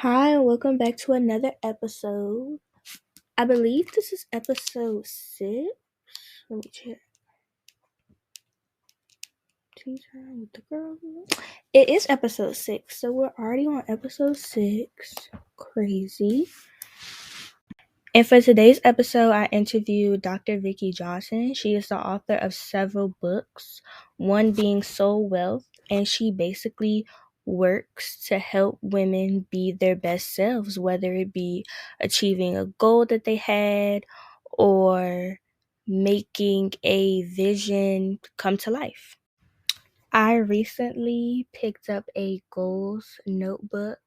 Hi, and welcome back to another episode. I believe this is episode 6. Let me check. Tea time with the girl. It is episode 6, so we're already on episode 6. Crazy. And for today's episode, I interviewed Dr. Vikki Johnson. She is the author of several books, one being Soul Wealth, and she basically works to help women be their best selves, whether it be achieving a goal that they had or making a vision come to life. I recently picked up a goals notebook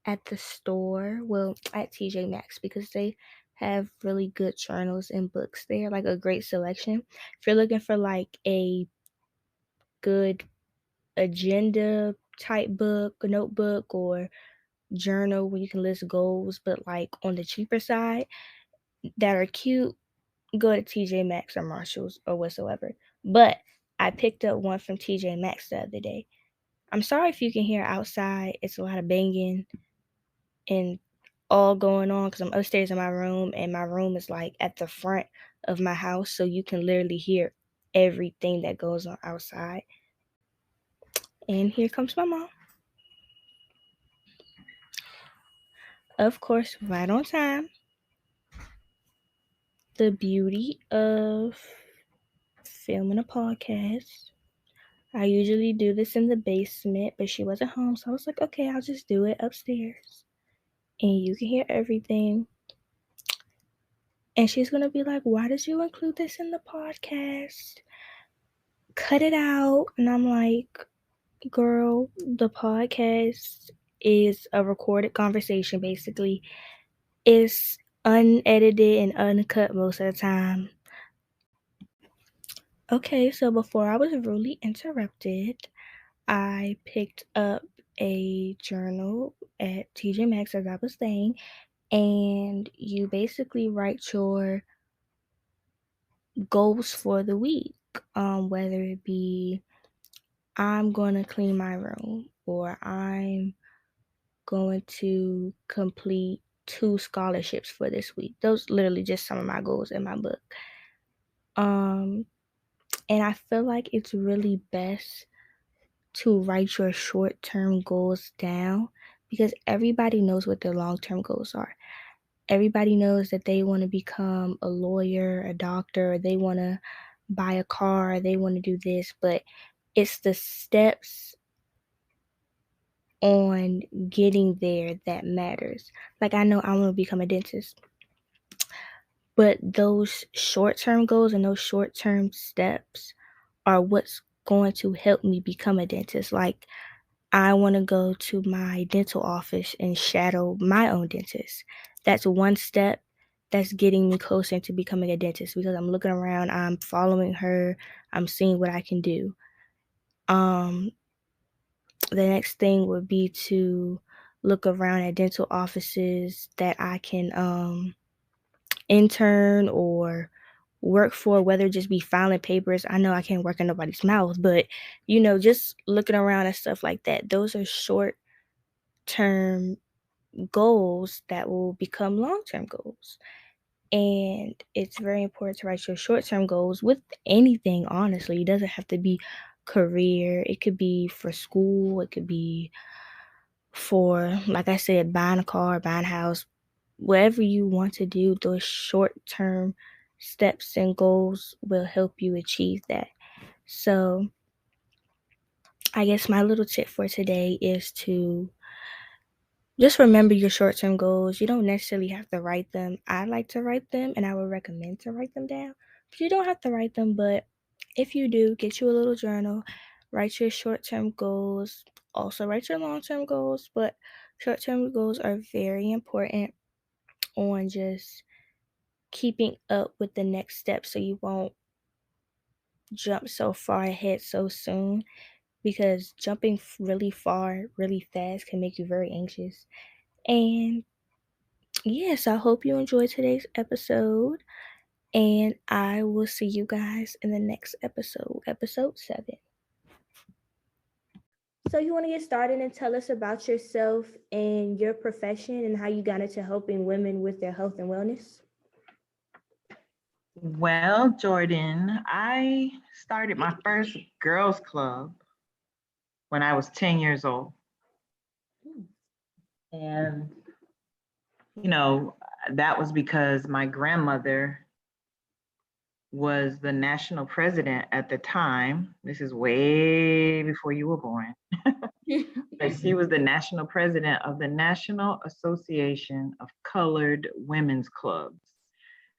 at the store, well, at TJ Maxx, because they have really good journals and books there, like a great selection. If you're looking for like a good agenda type book, a notebook, or journal where you can list goals, but like on the cheaper side that are cute, go to TJ Maxx or Marshalls or whatsoever. But I picked up one from TJ Maxx the other day. I'm sorry if you can hear outside, it's a lot of banging and all going on because I'm upstairs in my room, and my room is like at the front of my house, so you can literally hear everything that goes on outside. And here comes my mom. Of course, right on time. The beauty of filming a podcast. I usually do this in the basement, but she wasn't home, so I was like, okay, I'll just do it upstairs. And you can hear everything. And she's going to be like, why did you include this in the podcast? Cut it out. And I'm like, girl, the podcast is a recorded conversation, basically. It's unedited and uncut most of the time. Okay, so before I was rudely interrupted, I picked up a journal at TJ Maxx, as I was saying, and you basically write your goals for the week, whether it be I'm going to clean my room, or I'm going to complete 2 scholarships for this week. Those literally just some of my goals in my book. And I feel like it's really best to write your short-term goals down because everybody knows what their long-term goals are. Everybody knows that they want to become a lawyer, a doctor, they want to buy a car, they want to do this, but it's the steps on getting there that matters. Like, I know I want to become a dentist, but those short-term goals and those short-term steps are what's going to help me become a dentist. Like, I want to go to my dental office and shadow my own dentist. That's one step that's getting me closer to becoming a dentist because I'm looking around, I'm following her, I'm seeing what I can do. The next thing would be to look around at dental offices that I can intern or work for, whether it just be filing papers. I know I can't work in nobody's mouth, but just looking around at stuff like that. Those are short term goals that will become long term goals. And it's very important to write your short term goals with anything, honestly. It doesn't have to be career, it could be for school, it could be for, like I said, buying a car, buying a house, whatever you want to do. Those short term steps and goals will help you achieve that. So, I guess my little tip for today is to just remember your short term goals. You don't necessarily have to write them. I like to write them and I would recommend to write them down. But you don't have to write them, but if you do, get you a little journal, write your short term goals, also write your long term goals, but short term goals are very important on just keeping up with the next step so you won't jump so far ahead so soon, because jumping really far really fast can make you very anxious. And yes, I hope you enjoyed today's episode, and I will see you guys in the next episode, episode 7. So you want to get started and tell us about yourself and your profession and how you got into helping women with their health and wellness? Well, Jordan, I started my first girls' club when I was 10 years old. And, you know, that was because my grandmother was the national president at the time. This is way before you were born. But she was the national president of the National Association of Colored Women's Clubs.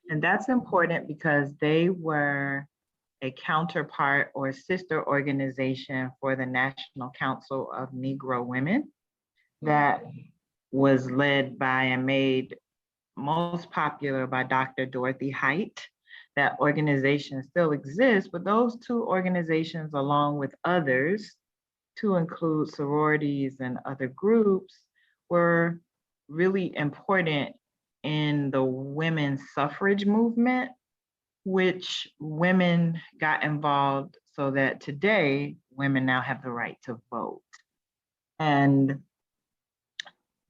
And that's important because they were a counterpart or sister organization for the National Council of Negro Women that was led by and made most popular by Dr. Dorothy Height. That organization still exists, but those two organizations, along with others, to include sororities and other groups, were really important in the women's suffrage movement, which women got involved so that today women now have the right to vote. And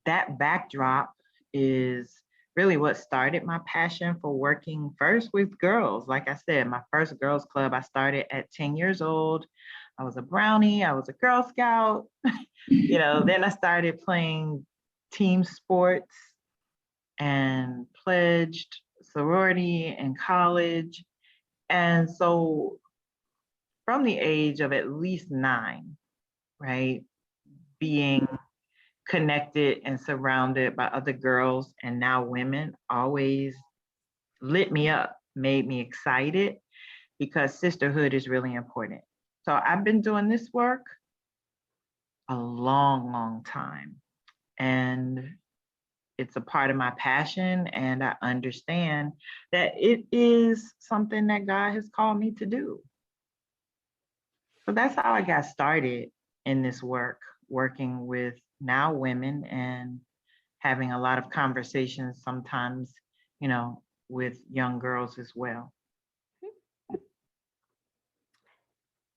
that backdrop is really what started my passion for working first with girls. Like I said, my first girls club, I started at 10 years old. I was a brownie, I was a Girl Scout. Then I started playing team sports and pledged sorority in college. And so from the age of at least 9, right, being connected and surrounded by other girls and now women always lit me up, made me excited because sisterhood is really important. So I've been doing this work a long, long time. And it's a part of my passion. And I understand that it is something that God has called me to do. So that's how I got started in this work, working with now women and having a lot of conversations sometimes, with young girls as well.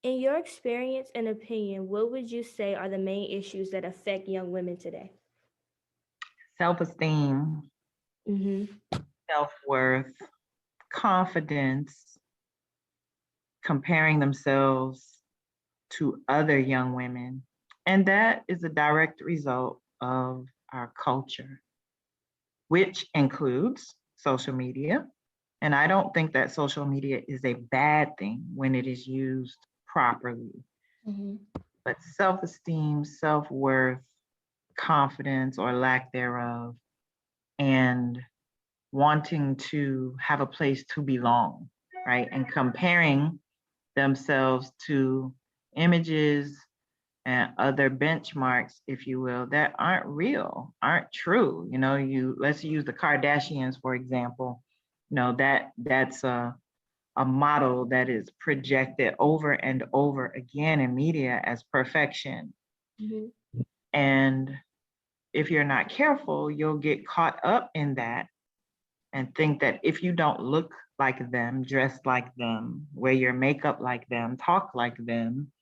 In your experience and opinion, what would you say are the main issues that affect young women today? Self-esteem, Mm-hmm. self-worth, confidence, comparing themselves to other young women. And that is a direct result of our culture, which includes social media. And I don't think that social media is a bad thing when it is used properly. Mm-hmm. But self-esteem, self-worth, confidence or lack thereof, and wanting to have a place to belong, right? And comparing themselves to images and other benchmarks, if you will, that aren't real, aren't true. Let's use the Kardashians, for example. That's a model that is projected over and over again in media as perfection. Mm-hmm. And if you're not careful, you'll get caught up in that and think that if you don't look like them, dress like them, wear your makeup like them, talk like them,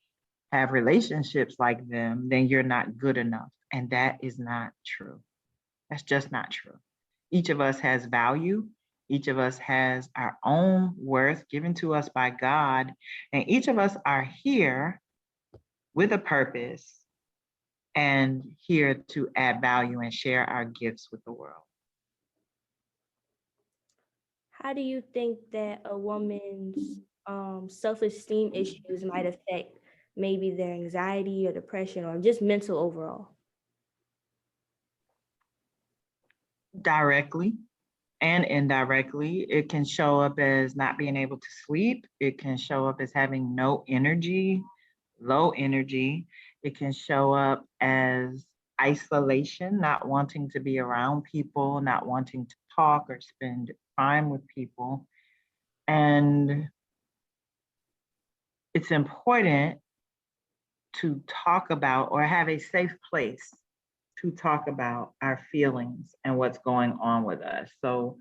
have relationships like them, then you're not good enough. And that is not true. That's just not true. Each of us has value. Each of us has our own worth given to us by God. And each of us are here with a purpose and here to add value and share our gifts with the world. How do you think that a woman's self-esteem issues might affect maybe their anxiety or depression or just mental overall? Directly and indirectly, it can show up as not being able to sleep. It can show up as having no energy, low energy. It can show up as isolation, not wanting to be around people, not wanting to talk or spend time with people. And it's important to talk about or have a safe place to talk about our feelings and what's going on with us. So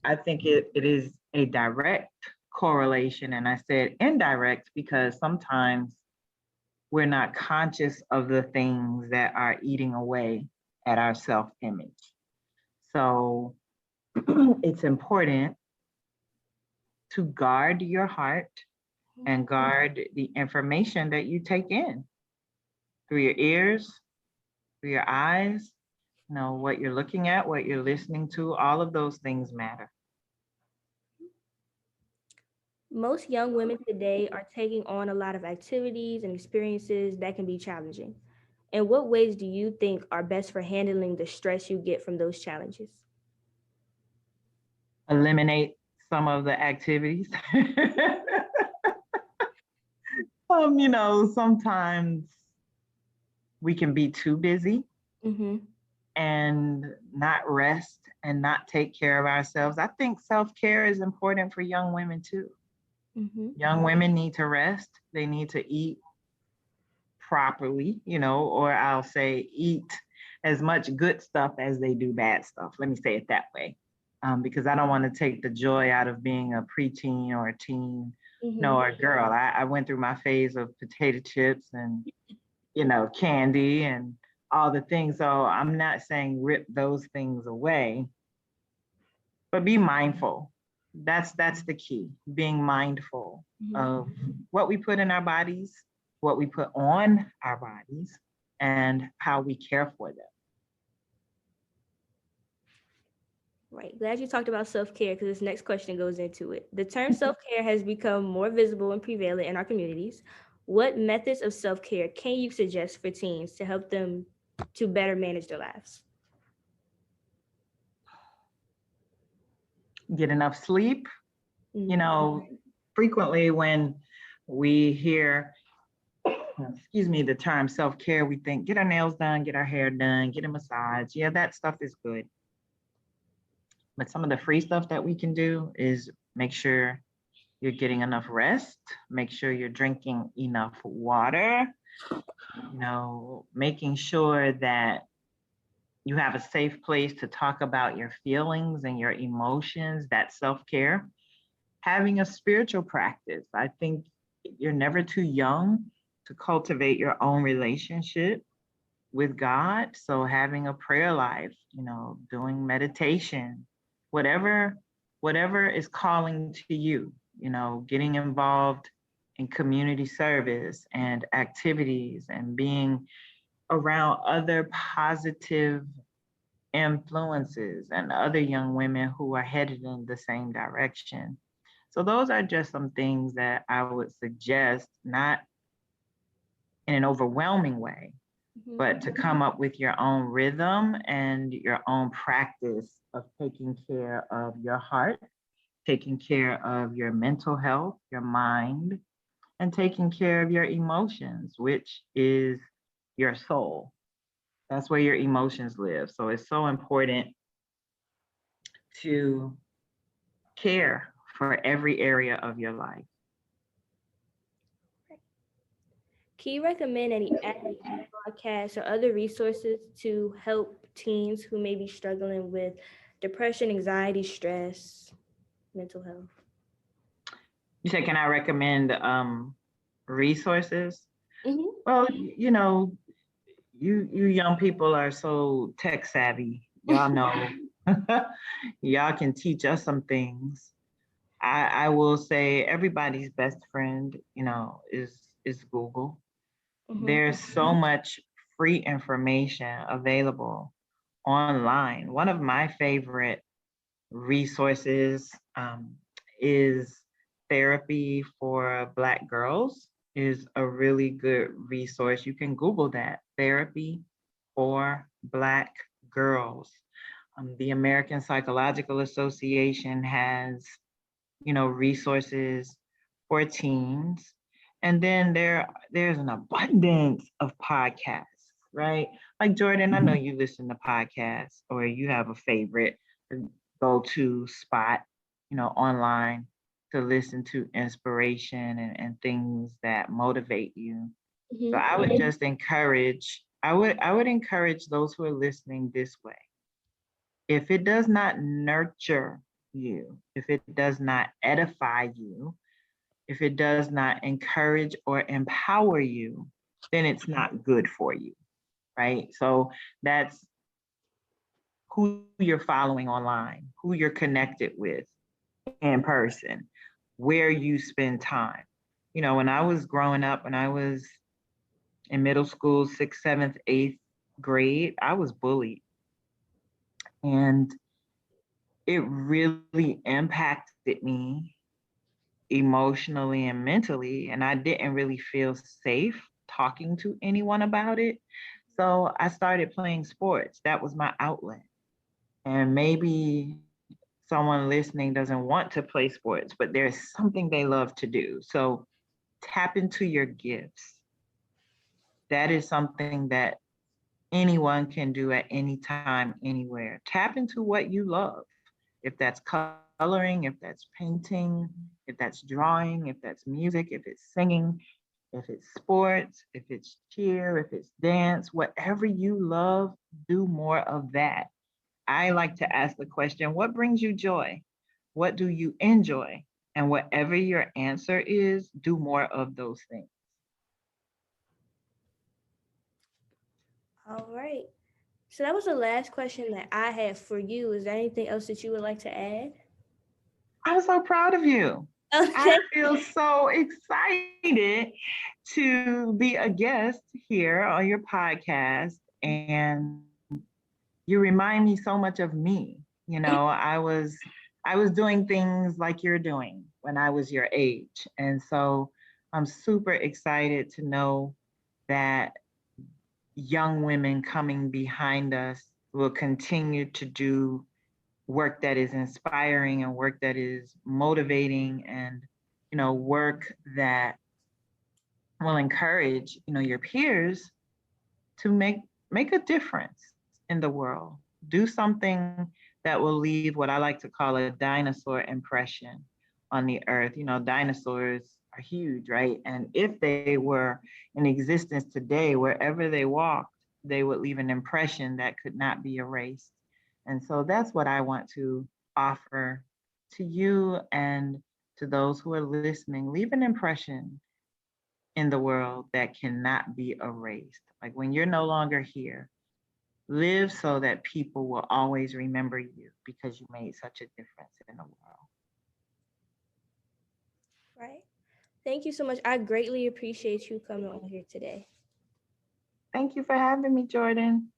I think it is a direct correlation. And I said indirect because sometimes we're not conscious of the things that are eating away at our self-image. So it's important to guard your heart and guard the information that you take in through your ears, through your eyes, what you're looking at, what you're listening to, all of those things matter. Most young women today are taking on a lot of activities and experiences that can be challenging. In what ways do you think are best for handling the stress you get from those challenges? Eliminate some of the activities. Sometimes we can be too busy Mm-hmm. and not rest and not take care of ourselves. I think self-care is important for young women too. Mm-hmm. Young women need to rest. They need to eat properly, or I'll say eat as much good stuff as they do bad stuff. Let me say it that way. Because I don't want to take the joy out of being a preteen or a teen, Mm-hmm. no, or a girl. I went through my phase of potato chips and, candy and all the things. So I'm not saying rip those things away, but be mindful. That's the key, being mindful Mm-hmm. of what we put in our bodies, what we put on our bodies, and how we care for them. Right. Glad you talked about self care because this next question goes into it. The term self care has become more visible and prevalent in our communities. What methods of self care can you suggest for teens to help them to better manage their lives? Get enough sleep. You Mm-hmm. know, frequently when we hear, excuse me, the term self care, we think get our nails done, get our hair done, get a massage. Yeah, that stuff is good. But some of the free stuff that we can do is make sure you're getting enough rest, make sure you're drinking enough water, making sure that you have a safe place to talk about your feelings and your emotions, that self-care. Having a spiritual practice. I think you're never too young to cultivate your own relationship with God. So having a prayer life, doing meditation, whatever whatever is calling to you, getting involved in community service and activities and being around other positive influences and other young women who are headed in the same direction. So those are just some things that I would suggest, not in an overwhelming way, Mm-hmm. but to come up with your own rhythm and your own practice of taking care of your heart, taking care of your mental health, your mind, and taking care of your emotions, which is your soul. That's where your emotions live. So it's so important to care for every area of your life. Can you recommend any apps, podcasts, or other resources to help teens who may be struggling with depression, anxiety, stress, mental health? You said, can I recommend resources? Mm-hmm. Well, you young people are so tech savvy. Y'all know, y'all can teach us some things. I will say everybody's best friend, is Google. Mm-hmm. There's so much free information available online. One of my favorite resources is therapy for Black girls is a really good resource. You can Google that, therapy for Black girls. The American Psychological Association has, resources for teens. And then there's an abundance of podcasts, right? Like Jordan, I know you listen to podcasts or you have a favorite go-to spot, online to listen to inspiration and things that motivate you. So Mm-hmm. I would just I would encourage those who are listening this way. If it does not nurture you, if it does not edify you, if it does not encourage or empower you, then it's not good for you, right? So that's who you're following online, who you're connected with in person, where you spend time. When I was growing up, when I was in middle school, sixth, seventh, eighth grade, I was bullied. And it really impacted me emotionally and mentally. And I didn't really feel safe talking to anyone about it. So I started playing sports. That was my outlet. And maybe someone listening doesn't want to play sports, but there's something they love to do. So tap into your gifts. That is something that anyone can do at any time, anywhere. Tap into what you love. If that's coloring, if that's painting, if that's drawing, if that's music, if it's singing, if it's sports, if it's cheer, if it's dance, whatever you love, do more of that. I like to ask the question, what brings you joy? What do you enjoy? And whatever your answer is, do more of those things. All right. So that was the last question that I had for you. Is there anything else that you would like to add? I'm so proud of you. I Okay. feel so excited to be a guest here on your podcast. And you remind me so much of me. I was doing things like you're doing when I was your age. And so I'm super excited to know that young women coming behind us will continue to do work that is inspiring and work that is motivating and work that will encourage your peers to make a difference in the world. Do something that will leave what I like to call a dinosaur impression on the earth. Dinosaurs are huge, right? And if they were in existence today, wherever they walked, they would leave an impression that could not be erased. And so that's what I want to offer to you and to those who are listening. Leave an impression in the world that cannot be erased. Like when you're no longer here, live so that people will always remember you because you made such a difference in the world. Right. Thank you so much. I greatly appreciate you coming on here today. Thank you for having me, Jordan.